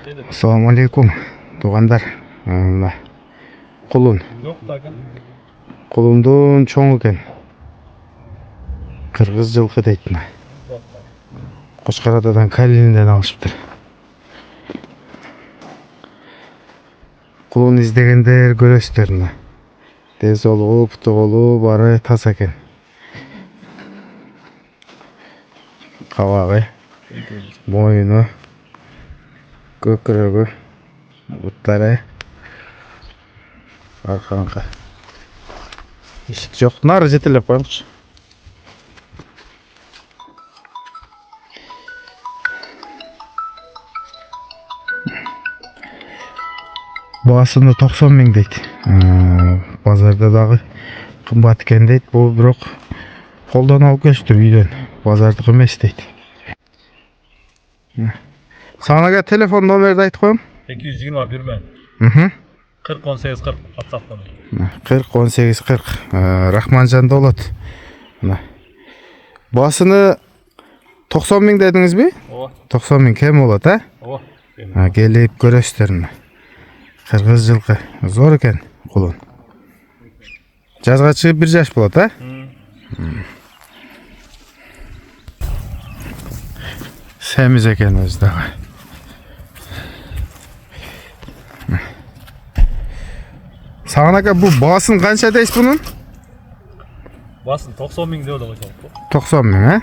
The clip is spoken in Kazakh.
Assalamu alaikum туғандар. Құлын. Құлындың чоң екен. Қырғыз жылқы дейтін. Қошқарададан Калининен алышыптыр. Құлын іздегендер көресіздер. Тез олу, пұтығылу, бары тас екен. Қабағы, мойыны, көкірегі, бұттары, арқанға. Ешік жоқ, нары жетелеп қойыңызшы. Бағасыны 90 мың дейді. Базарда дағы қымбат екен дейді. Бұл бірақ қолдан алып келістір үйден. Базардық емес дейді. Сағанаға телефон номерді айтып қойым. 221 мен. 40-18-40 WhatsApp-тан. 40-18-40 Рахманжанда олады. Басыны 90 мың дедіңіз бе? 90 мың кем олады, ә? Келіп көресіздерін. Қырғыз жылқы. Зор екен құлын. Жазға шығып 1 жаш болады, ә? Сәміз екен өздағы. Саған аға, бұл басын қанша дейсіз бұның? Басын 90 мың деуді ғой. 90 мың, ә?